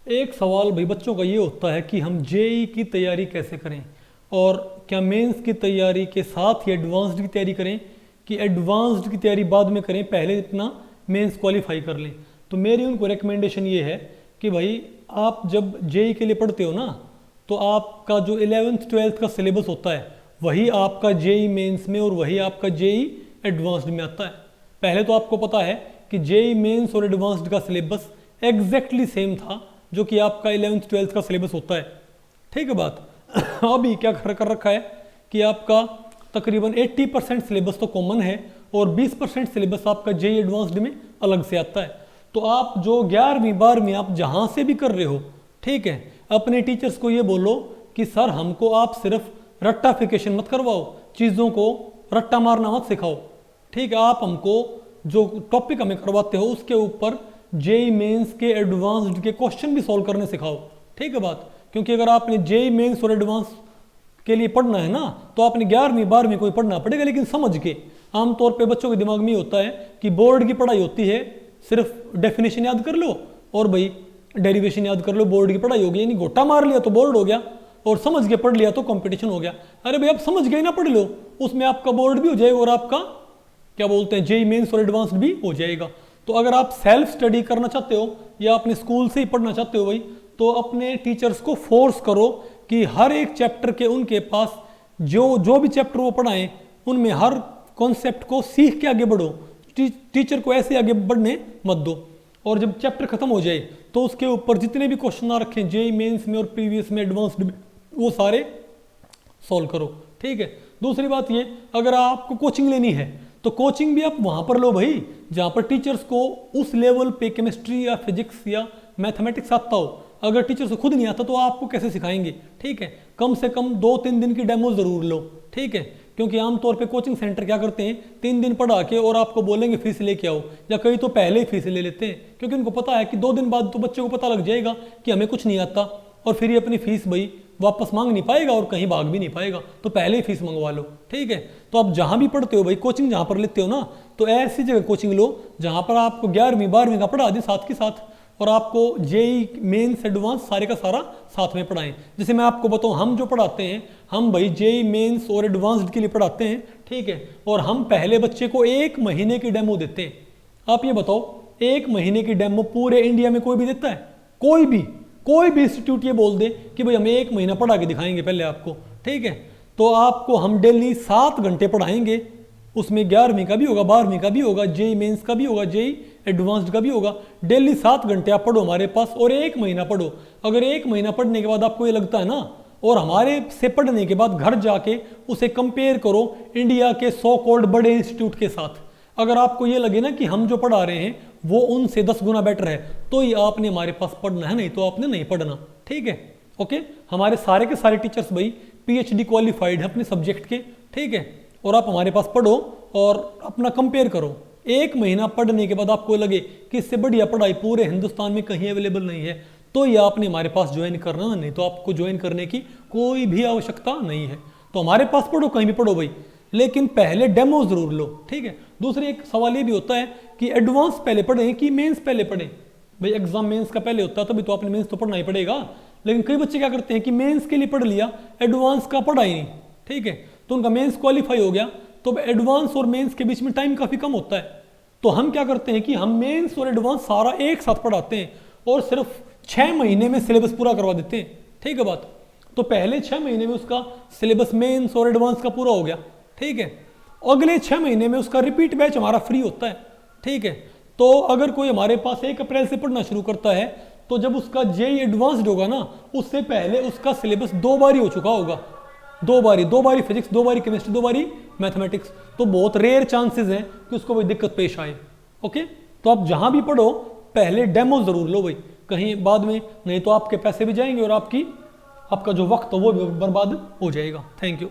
एक सवाल भाई बच्चों का ये होता है कि हम जेई की तैयारी कैसे करें, और क्या मेंस की तैयारी के साथ ही एडवांस्ड की तैयारी करें कि एडवांस्ड की तैयारी बाद में करें, पहले इतना मेंस क्वालिफाई कर लें। तो मेरी उनको रिकमेंडेशन ये है कि भाई आप जब जेई के लिए पढ़ते हो ना, तो आपका जो 11th 12th का सिलेबस होता है वही आपका जेई मेंस में और वही आपका जेई एडवांस्ड में आता है। पहले तो आपको पता है कि जेई मेंस और एडवांस्ड का सिलेबस एग्जैक्टली सेम था जो कि आपका 11th 12th का सिलेबस होता है। ठीक है बात। अभी क्या कर रखा है कि आपका तकरीबन 80% सिलेबस तो कॉमन है और 20% सिलेबस आपका जेई एडवांस्ड में अलग से आता है। तो आप जो 11वीं 12वीं आप जहाँ से भी कर रहे हो, ठीक है, अपने टीचर्स को ये बोलो कि सर हमको आप सिर्फ रट्टाफिकेशन मत करवाओ, चीज़ों को रट्टा मारना मत सिखाओ। ठीक है, आप हमको जो टॉपिक हमें करवाते हो उसके ऊपर जेई मेंस के एडवांस्ड के क्वेश्चन भी सॉल्व करने सिखाओ। ठीक है बात। क्योंकि अगर आपने जेई मेंस और एडवांस के लिए पढ़ना है ना, तो आपने 11वीं 12वीं को ही पढ़ना पड़ेगा, लेकिन समझ के। आमतौर पे बच्चों के दिमाग में होता है कि बोर्ड की पढ़ाई होती है, सिर्फ डेफिनेशन याद कर लो और भाई डेरिवेशन याद कर लो, बोर्ड की पढ़ाई हो गई। यानी घोटा मार लिया तो बोर्ड हो गया और समझ के पढ़ लिया तो कंपटीशन हो गया। अरे भाई आप समझ गए ना, पढ़ लो, उसमें आपका बोर्ड भी हो जाएगा और आपका क्या बोलते हैं जेई मेंस और एडवांस्ड भी हो जाएगा। तो अगर आप सेल्फ स्टडी करना चाहते हो या अपने स्कूल से ही पढ़ना चाहते हो भाई, तो अपने टीचर्स को फोर्स करो कि हर एक चैप्टर के उनके पास जो भी चैप्टर वो पढ़ाएं उनमें हर कॉन्सेप्ट को सीख के आगे बढ़ो। टीचर को ऐसे आगे बढ़ने मत दो। और जब चैप्टर खत्म हो जाए तो उसके ऊपर जितने भी क्वेश्चन ना रखें जेई मेंस में और प्रीवियस में एडवांस्ड में, वो सारे सॉल्व करो। ठीक है। दूसरी बात ये, अगर आपको कोचिंग लेनी है तो कोचिंग भी आप वहाँ पर लो भाई जहाँ पर टीचर्स को उस लेवल पे केमिस्ट्री या फिजिक्स या मैथमेटिक्स आता हो। अगर टीचर्स को खुद नहीं आता तो आपको कैसे सिखाएंगे। ठीक है, कम से कम 2-3 दिन की डेमो ज़रूर लो। ठीक है, क्योंकि आमतौर पे कोचिंग सेंटर क्या करते हैं, 3 दिन पढ़ा के और आपको बोलेंगे फीस लेके आओ, या कई तो पहले ही फीस ले लेते हैं, क्योंकि उनको पता है कि 2 दिन बाद तो बच्चे को पता लग जाएगा कि हमें कुछ नहीं आता और फिर ये अपनी फीस भाई वापस मांग नहीं पाएगा और कहीं भाग भी नहीं पाएगा। तो पहले ही फीस मंगवा लो। ठीक है, तो आप जहाँ भी पढ़ते हो भाई, कोचिंग जहाँ पर लेते हो ना, तो ऐसी जगह कोचिंग लो जहाँ पर आपको 11वीं 12वीं का पढ़ा दें साथ के साथ, और आपको जेई मेंस एडवांस सारे का सारा साथ में पढ़ाएं। जैसे मैं आपको बताऊं, हम जो पढ़ाते हैं, हम भाई जेई मेंस और एडवांस्ड के लिए पढ़ाते हैं। ठीक है, और हम पहले बच्चे को 1 महीने की डेमो देते हैं। आप ये बताओ, 1 महीने की डेमो पूरे इंडिया में कोई भी देता है? कोई भी इंस्टीट्यूट ये बोल दे कि भाई हमें 1 महीना पढ़ा के दिखाएंगे पहले आपको। ठीक है, तो आपको हम डेली 7 घंटे पढ़ाएंगे, उसमें 11वीं का भी होगा, 12वीं का भी होगा, जेई मेंस का भी होगा, जेई एडवांस्ड का भी होगा। डेली 7 घंटे आप पढ़ो हमारे पास और 1 महीना पढ़ो। अगर 1 महीना पढ़ने के बाद आपको ये लगता है ना, और हमारे से पढ़ने के बाद घर जाके उसे कंपेयर करो इंडिया के 100 कॉल्ड बड़े इंस्टीट्यूट के साथ, अगर आपको ये लगे ना कि हम जो पढ़ा रहे हैं वो उनसे 10 गुना बेटर है, तो ही आपने हमारे पास पढ़ना है, नहीं तो आपने नहीं पढ़ना। ठीक है, ओके। हमारे सारे के सारे टीचर्स भाई PhD क्वालिफाइड है अपने सब्जेक्ट के। ठीक है, और आप हमारे पास पढ़ो और अपना कंपेयर करो। 1 महीना पढ़ने के बाद आपको लगे कि इससे बढ़िया पढ़ाई पूरे हिंदुस्तान में कहीं अवेलेबल नहीं है, तो ये आपने हमारे पास ज्वाइन करना, नहीं तो आपको ज्वाइन करने की कोई भी आवश्यकता नहीं है। तो हमारे पास पढ़ो, कहीं भी पढ़ो भाई, लेकिन पहले डेमो जरूर लो। ठीक है। दूसरे एक सवाल ये भी होता है कि एडवांस पहले पढ़ें कि मेंस पहले पढ़ें। भाई एग्जाम मेंस का पहले होता है, तभी तो आपने मेंस तो पढ़ना ही पड़ेगा। लेकिन कई बच्चे क्या करते हैं कि मेंस के लिए पढ़ लिया, एडवांस का पढ़ा ही नहीं। ठीक है, तो उनका मेंस क्वालिफाई हो गया, तो एडवांस और मेंस के बीच में टाइम काफ़ी कम होता है। तो हम क्या करते हैं कि हम मेंस और एडवांस सारा एक साथ पढ़ाते हैं और सिर्फ 6 महीने में सिलेबस पूरा करवा देते हैं। ठीक है बात। तो पहले 6 महीने में उसका सिलेबस मेंस और एडवांस का पूरा हो गया। ठीक है, अगले 6 महीने में उसका रिपीट बैच हमारा फ्री होता है। ठीक है, तो अगर कोई हमारे पास 1 अप्रैल से पढ़ना शुरू करता है, तो जब उसका जेई एडवांस्ड होगा ना, उससे पहले उसका सिलेबस 2 बार ही हो चुका होगा। 2 बारी फिजिक्स, 2 बारी केमिस्ट्री, 2 बारी मैथमेटिक्स। तो बहुत रेयर चांसेस हैं कि उसको कोई दिक्कत पेश आए। ओके, तो आप जहां भी पढ़ो पहले डेमो जरूर लो भाई, कहीं बाद में नहीं तो आपके पैसे भी जाएंगे और आपका जो वक्त हो वो भी बर्बाद हो जाएगा। Thank you.